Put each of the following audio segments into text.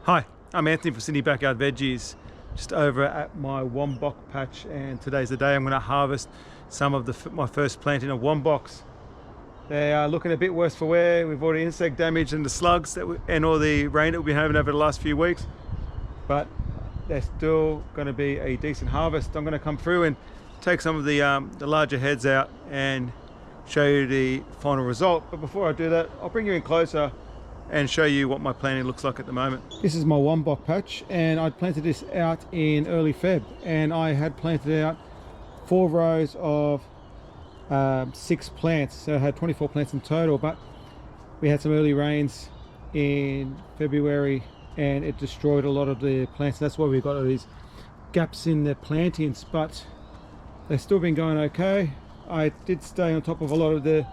Hi, I'm Anthony from Sydney Backyard Veggies, just over at my wombok patch, and today's the day I'm going to harvest some of my first planting of womboks. They are looking a bit worse for wear. We've already insect damage and the slugs and all the rain that we've been having over the last few weeks, but they're still going to be a decent harvest. I'm going to come through and take some of the larger heads out and show you the final result. But before I do that, I'll bring you in closer and show you what my planting looks like at the moment. This is my wombok patch, and I planted this out in early Feb, and I had planted out 4 rows of 6 plants, so I had 24 plants in total. But we had some early rains in February and it destroyed a lot of the plants. That's why we got all these gaps in the plantings, but they've still been going okay. I did stay on top of a lot of the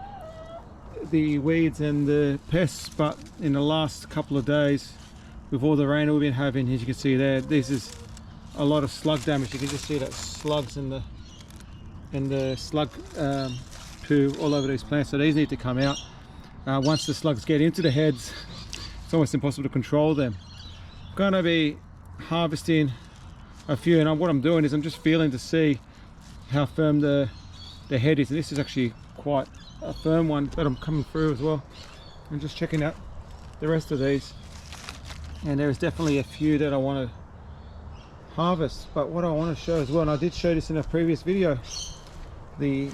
weeds and the pests, but in the last couple of days with all the rain we've been having, as you can see there, this is a lot of slug damage. You can just see that slugs and the slug poo all over these plants, so these need to come out. Once the slugs get into the heads, it's almost impossible to control them. I'm going to be harvesting a few, and what I'm doing is I'm just feeling to see how firm the head is, and this is actually quite a firm one that I'm coming through as well. I'm just checking out the rest of these, and there's definitely a few that I want to harvest. But what I want to show as well, and I did show this in a previous video, the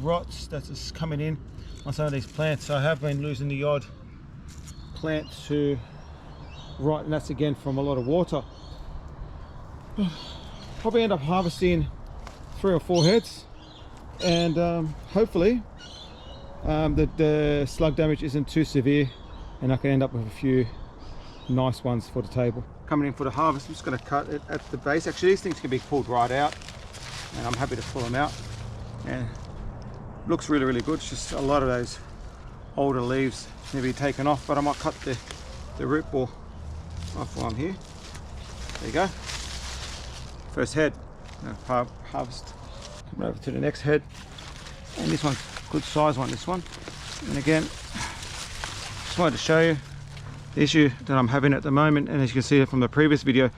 rots that's just coming in on some of these plants. So I have been losing the odd plant to rot, and that's again from a lot of water. Probably end up harvesting 3 or 4 heads, and hopefully the slug damage isn't too severe and I can end up with a few nice ones for the table. Coming in for the harvest, I'm just going to cut it at the base. Actually, these things can be pulled right out, and I'm happy to pull them out, and it looks really good. It's just a lot of those older leaves need to be taken off, but I might cut the root ball off while I'm here. There you go, first head. Harvest. Come over to the next head, and this one's a good size one, this one. And again, just wanted to show you the issue that I'm having at the moment, and as you can see from the previous video,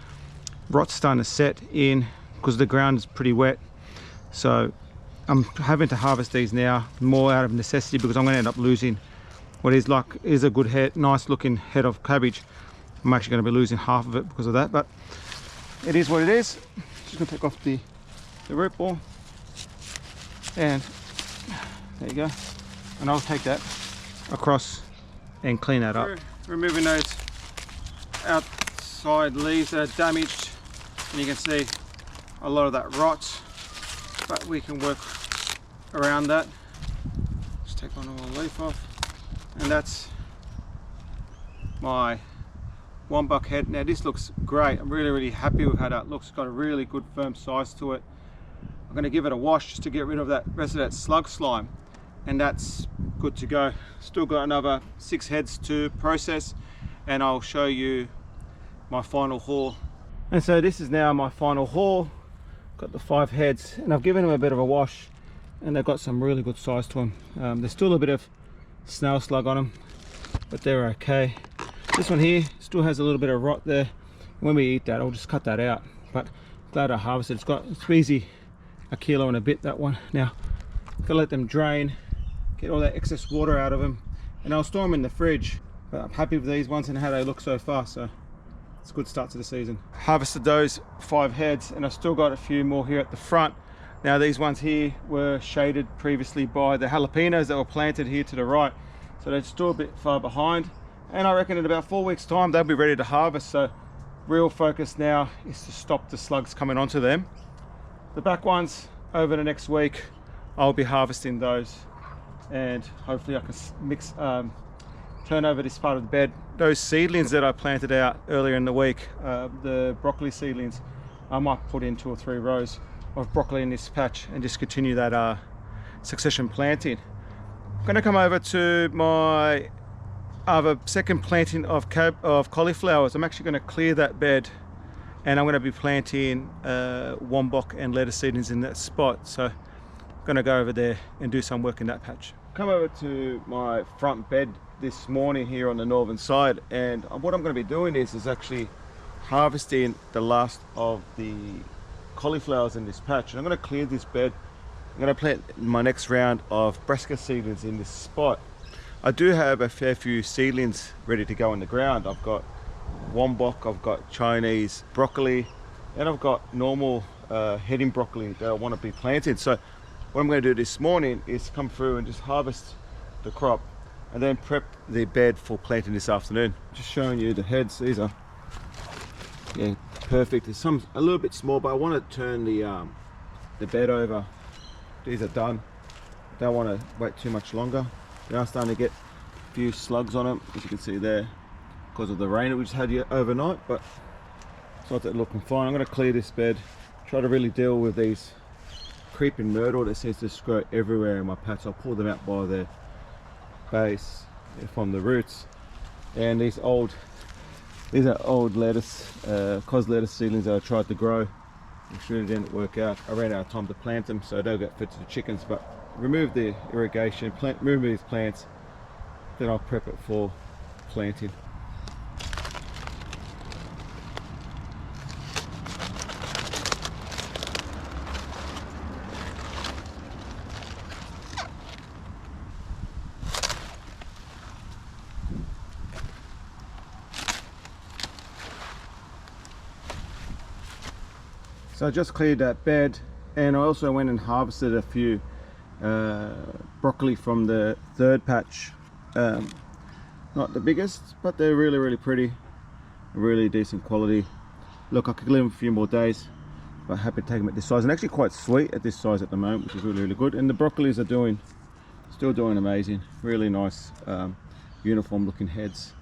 rot's starting to set in because the ground is pretty wet. So I'm having to harvest these now more out of necessity, because I'm going to end up losing what is a good head, nice looking head of cabbage. I'm actually going to be losing half of it because of that, but it is what it is. Just going to take off the root ball, and there you go, and I'll take that across and clean that up. Removing those outside leaves that are damaged, and you can see a lot of that rot, but we can work around that. Just take one more leaf off, and that's my wombok head. Now this looks great. I'm really happy with how that looks. It's got a really good firm size to it. I'm going to give it a wash just to get rid of that rest of that slug slime, and that's good to go. Still got another 6 heads to process, and I'll show you my final haul. And so this is now my final haul. Got the 5 heads, and I've given them a bit of a wash, and they've got some really good size to them. There's still a bit of snail slug on them, but they're okay. This one here still has a little bit of rot there. When we eat that, I'll just cut that out. But glad I harvested. It's easy, 1 kilo and a bit, that one. Now, gotta let them drain, get all that excess water out of them, and I'll store them in the fridge. But I'm happy with these ones and how they look so far, so it's a good start to the season. Harvested those 5 heads, and I've still got a few more here at the front. Now these ones here were shaded previously by the jalapenos that were planted here to the right, so they're still a bit far behind. And I reckon in about 4 weeks time they'll be ready to harvest, so real focus now is to stop the slugs coming onto them. The back ones, over the next week I'll be harvesting those, and hopefully I can turn over this part of the bed. Those seedlings that I planted out earlier in the week, the broccoli seedlings, I might put in 2 or 3 rows of broccoli in this patch and just continue that succession planting. I'm going to come over to my second planting of cauliflowers. I'm actually going to clear that bed, and I'm going to be planting wombok and lettuce seedlings in that spot. So I'm going to go over there and do some work in that patch. Come over to my front bed this morning here on the northern side, and what I'm going to be doing is actually harvesting the last of the cauliflowers in this patch. And I'm going to clear this bed. I'm going to plant my next round of brassica seedlings in this spot. I do have a fair few seedlings ready to go in the ground. I've got wombok, I've got Chinese broccoli, and I've got normal heading broccoli that I want to be planted. So what I'm going to do this morning is come through and just harvest the crop and then prep the bed for planting this afternoon. Just showing you the heads. These are perfect. There's some a little bit small, but I want to turn the bed over. These are done. Don't want to wait too much longer. They are starting to get a few slugs on them, as you can see there, because of the rain that we just had here overnight, but it's not that looking fine. I'm going to clear this bed, try to really deal with these creeping myrtle that seems to grow everywhere in my patch. I'll pull them out by their base from the roots. And these are old lettuce, cos lettuce seedlings that I tried to grow, which really didn't work out. I ran out of time to plant them, so they'll get fed to the chickens. But remove the irrigation, remove these plants, then I'll prep it for planting. So I just cleared that bed, and I also went and harvested a few broccoli from the third patch. Not the biggest, but they're really pretty, really decent quality. Look, I could leave them a few more days, but happy to take them at this size, and actually quite sweet at this size at the moment, which is really good. And the broccolis are still doing amazing. Really nice uniform looking heads,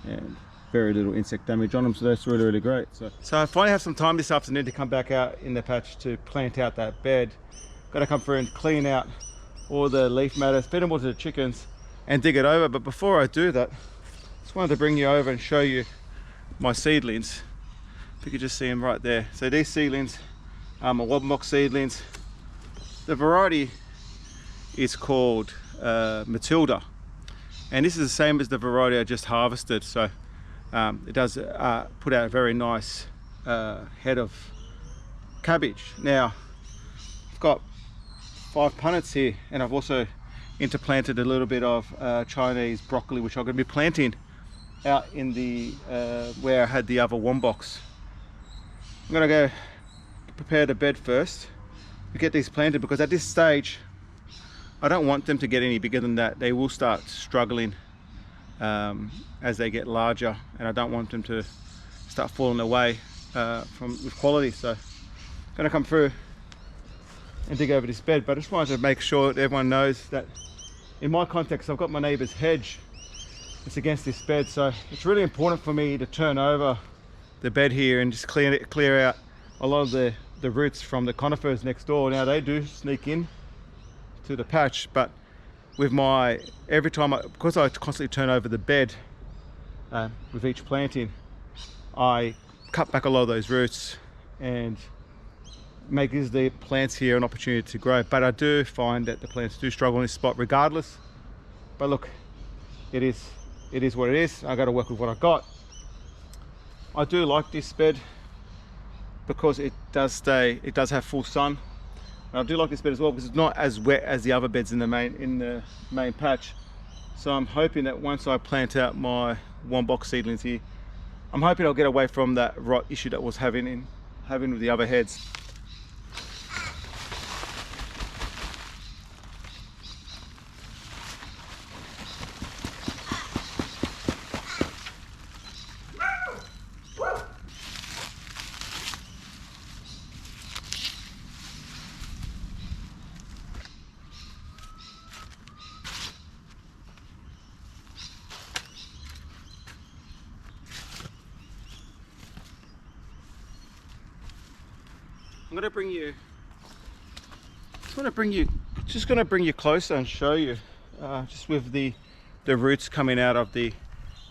and very little insect damage on them, so that's really great. So I finally have some time this afternoon to come back out in the patch to plant out that bed. Got to come through and clean out all the leaf matter, feed them all to the chickens, and dig it over. But before I do that, just wanted to bring you over and show you my seedlings. If you could just see them right there. So these seedlings are my wombok seedlings. The variety is called Matilda, and this is the same as the variety I just harvested. So it does put out a very nice head of cabbage. Now I've got 5 punnets here, and I've also interplanted a little bit of Chinese broccoli, which I'm going to be planting out in the where I had the other womboks. I'm going to go prepare the bed first to get these planted, because at this stage I don't want them to get any bigger than that. They will start struggling as they get larger, and I don't want them to start falling away with quality. So I'm going to come through and dig over this bed, but I just wanted to make sure that everyone knows that in my context I've got my neighbour's hedge. It's against this bed, so it's really important for me to turn over the bed here and just clear out a lot of the roots from the conifers next door. Now they do sneak in to the patch, but with every time because I constantly turn over the bed with each planting, I cut back a lot of those roots and gives the plants here an opportunity to grow. But I do find that the plants do struggle in this spot regardless. But look, it is what it is. I got to work with what I got. I do like this bed because it does have full sun. And I do like this bed as well because it's not as wet as the other beds in the main patch. So I'm hoping that once I plant out my wombok seedlings here, I'm hoping I'll get away from that rot issue that I was having with the other heads. I'm going to bring you closer and show you just with the roots coming out of the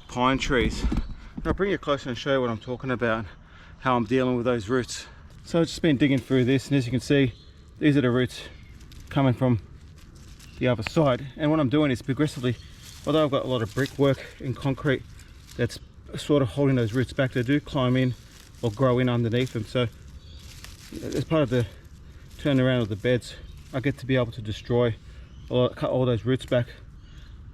pine trees. I'll bring you closer and show you what I'm talking about, how I'm dealing with those roots. So I've just been digging through this, and as you can see, these are the roots coming from the other side, and what I'm doing is progressively although I've got a lot of brickwork and concrete that's sort of holding those roots back, they do climb in or grow in underneath them. So as part of the turnaround of the beds, I get to be able to destroy or cut all those roots back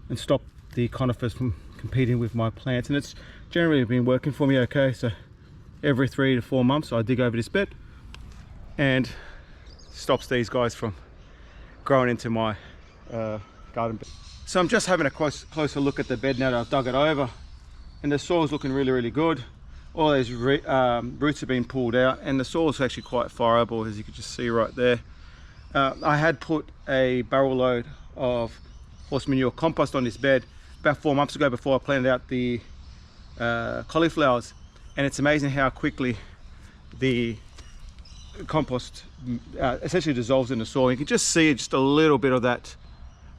and stop the conifers from competing with my plants, and it's generally been working for me okay. So every 3 to 4 months I dig over this bed and stops these guys from growing into my garden bed. So I'm just having a closer look at the bed now that I've dug it over, and the soil's looking really good. All those roots have been pulled out, and the soil's actually quite fireable, as you can just see right there. I had put a barrel load of horse manure compost on this bed about 4 months ago before I planted out the cauliflowers, and it's amazing how quickly the compost essentially dissolves in the soil. You can just see just a little bit of that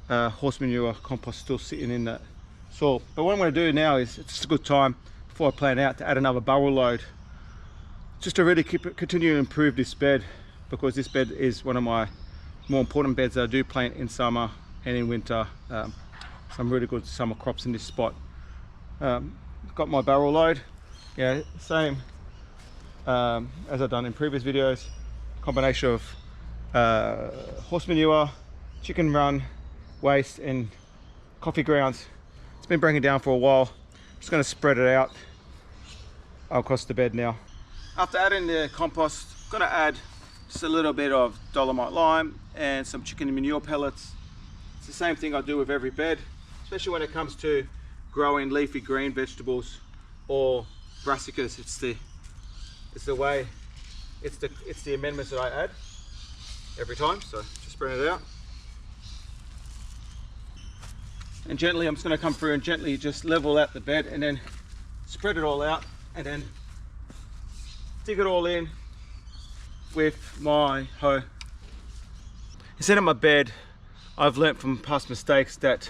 horse manure compost still sitting in that soil. But what I'm going to do now is, it's a good time before I plant out to add another barrel load, just to really continue to improve this bed, because this bed is one of my more important beds that I do plant in summer and in winter. Some really good summer crops in this spot. Got my barrel load, yeah, same as I've done in previous videos, combination of horse manure, chicken run waste and coffee grounds. It's been breaking down for a while. I'm just going to spread it out across the bed now. After adding the compost, I'm going to add just a little bit of dolomite lime and some chicken manure pellets. It's the same thing I do with every bed, especially when it comes to growing leafy green vegetables or brassicas. It's the amendments that I add every time. So just spread it out. And gently, I'm just going to come through and gently just level out the bed and then spread it all out, and then dig it all in with my hoe. Instead of my bed, I've learnt from past mistakes that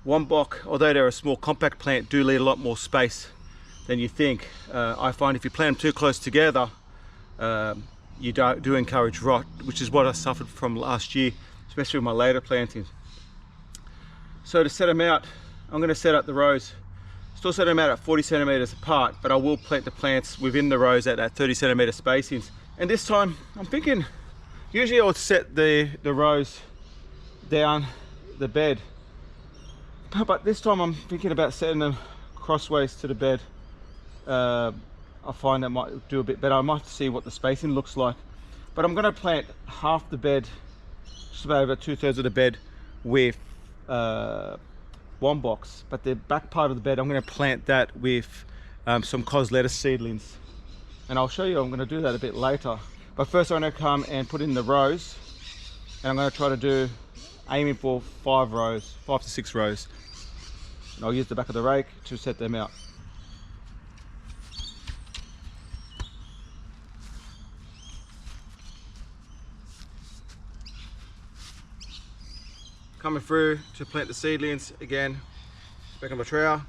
wombok, although they're a small compact plant, do need a lot more space than you think. I find if you plant them too close together, you do encourage rot, which is what I suffered from last year, especially with my later plantings. So to set them out, I'm going to set up the rows. Still set them out at 40 centimeters apart, but I will plant the plants within the rows at that 30 centimeter spacings. And this time I'm thinking, usually I would set the rows down the bed, but this time I'm thinking about setting them crossways to the bed. I find that might do a bit better. I might see what the spacing looks like, but I'm going to plant half the bed, just about over 2/3 of the bed, with womboks, but the back part of the bed I'm going to plant that with some cos lettuce seedlings, and I'll show you I'm going to do that a bit later. But first I'm going to come and put in the rows, and I'm going to try to do, aiming for 5 to 6 rows, and I'll use the back of the rake to set them out. Coming through to plant the seedlings again, back on my trowel,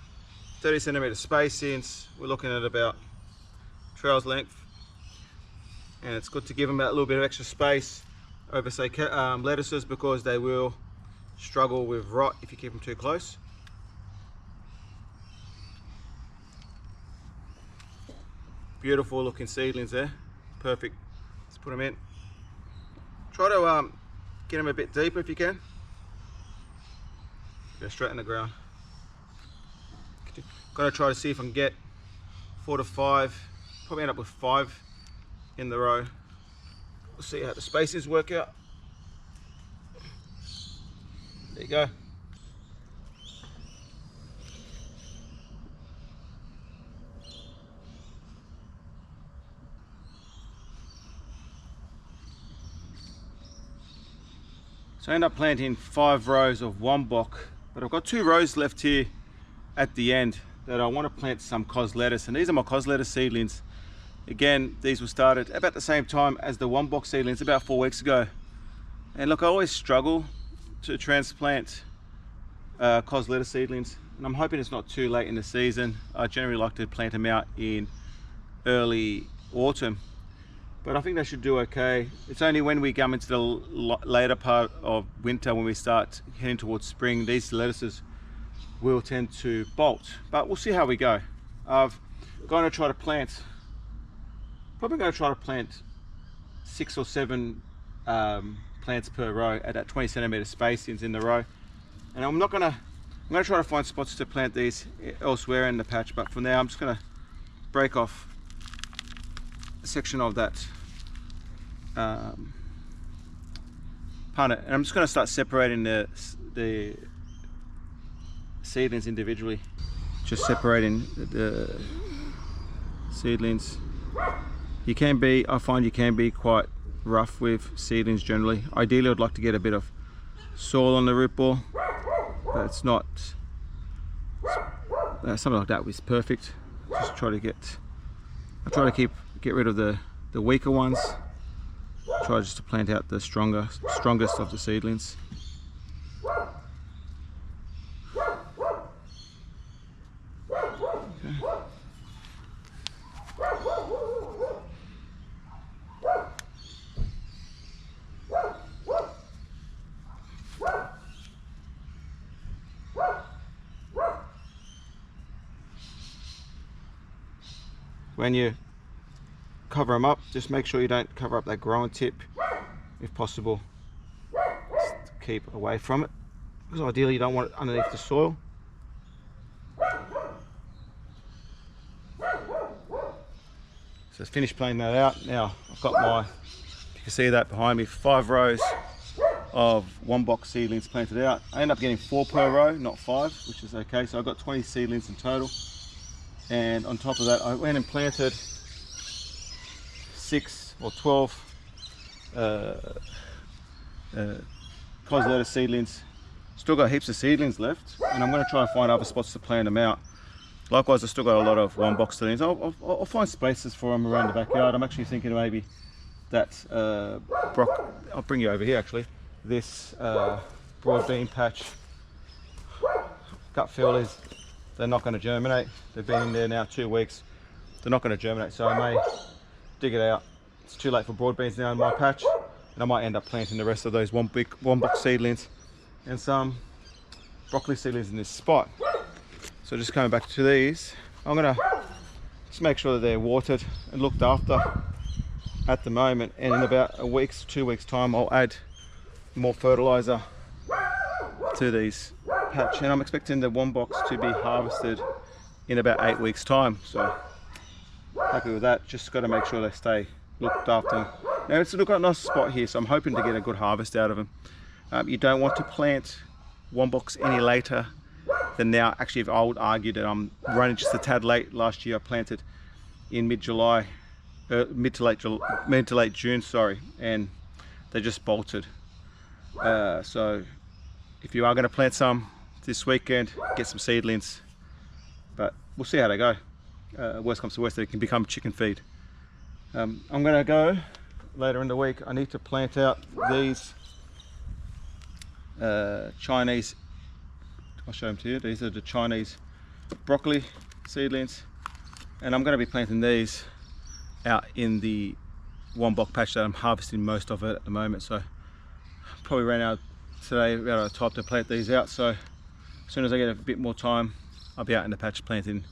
30 centimeter spacings. We're looking at about trowel's length, and it's good to give them that little bit of extra space over, say, lettuces, because they will struggle with rot if you keep them too close. Beautiful looking seedlings there, perfect. Let's put them in. Try to get them a bit deeper if you can. Go straight in the ground. Gotta try to see if I can get 4 to 5, probably end up with 5 in the row. We'll see how the spaces work out. There you go. So I end up planting 5 rows of wombok, but I've got 2 rows left here at the end that I want to plant some cos lettuce, and these are my cos lettuce seedlings. Again, these were started about the same time as the wombok seedlings, about 4 weeks ago. And look, I always struggle to transplant cos lettuce seedlings, and I'm hoping it's not too late in the season. I generally like to plant them out in early autumn, but I think they should do okay. It's only when we come into the later part of winter, when we start heading towards spring, these lettuces will tend to bolt, but we'll see how we go. I've going to try to plant, probably going to try to plant 6 or 7 plants per row at that 20 centimeter spacings in the row. And I'm going to try to find spots to plant these elsewhere in the patch, but for now I'm just going to break off a section of that punnet, and I'm just going to start separating the seedlings individually. Just separating the seedlings. I find you can be quite rough with seedlings generally. Ideally I'd like to get a bit of soil on the root ball, but it's not, something like that is perfect. Just try to get rid of the weaker ones. Try just to plant out the strongest of the seedlings. Okay. When you cover them up, just make sure you don't cover up that growing tip. If possible, just keep away from it, because ideally you don't want it underneath the soil. So it's finished planting that out. Now I've got my, you can see that behind me, 5 rows of wombok seedlings planted out. I end up getting 4 per row, not 5, which is okay. So I've got 20 seedlings in total. And on top of that, I went and planted 6 or 12 cauliflower seedlings. Still got heaps of seedlings left, and I'm going to try and find other spots to plant them out. Likewise, I've still got a lot of wombok seedlings. I'll find spaces for them around the backyard. I'm actually thinking maybe that I'll bring you over here actually. This broad bean patch, gut feel is they're not going to germinate. They've been in there now 2 weeks. They're not going to germinate, so I may dig it out. It's too late for broad beans now in my patch, and I might end up planting the rest of those wombok seedlings and some broccoli seedlings in this spot. So just coming back to these, I'm going to just make sure that they're watered and looked after at the moment, and in about 2 weeks time I'll add more fertilizer to these patch, and I'm expecting the womboks to be harvested in about 8 weeks time. So happy with that. Just got to make sure they stay looked after. Now it's got a nice spot here, so I'm hoping to get a good harvest out of them. You don't want to plant womboks any later than now. Actually, I would argue that I'm running just a tad late. Last year I planted in mid-July, mid to late June, sorry, and they just bolted. So if you are going to plant some this weekend, get some seedlings, but we'll see how they go. Worst comes to worst, they can become chicken feed. I'm going to go later in the week. I need to plant out these Chinese, I'll show them to you. These are the Chinese broccoli seedlings, and I'm going to be planting these out in the wombok patch that I'm harvesting most of it at the moment. So probably ran out today, out of time to plant these out. So as soon as I get a bit more time, I'll be out in the patch planting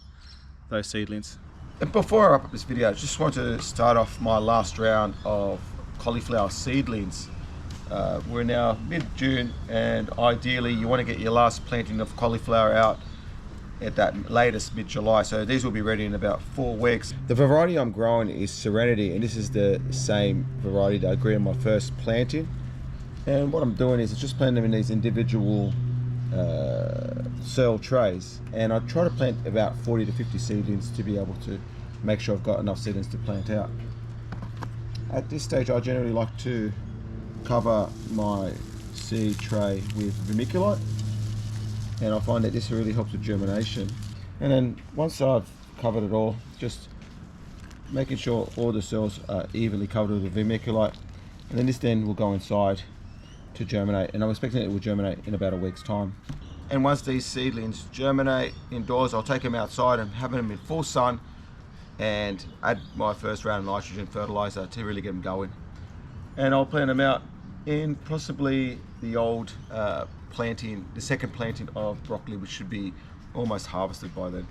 those seedlings. And before I wrap up this video, I just want to start off my last round of cauliflower seedlings. We're now mid-June, and ideally you want to get your last planting of cauliflower out at that latest mid-July, so these will be ready in about 4 weeks. The variety I'm growing is Serenity, and this is the same variety that I grew in my first planting. And what I'm doing is just planting them in these individual cell trays, and I try to plant about 40 to 50 seedlings to be able to make sure I've got enough seedlings to plant out. At this stage I generally like to cover my seed tray with vermiculite, and I find that this really helps with germination. And then once I've covered it all, just making sure all the cells are evenly covered with the vermiculite, and then this then will go inside to germinate, and I'm expecting it will germinate in about a week's time. And once these seedlings germinate indoors, I'll take them outside and have them in full sun and add my first round of nitrogen fertilizer to really get them going. And I'll plant them out in possibly the old planting, the second planting of broccoli, which should be almost harvested by then.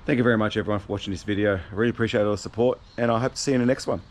Thank you very much everyone for watching this video. I really appreciate all the support, and I hope to see you in the next one.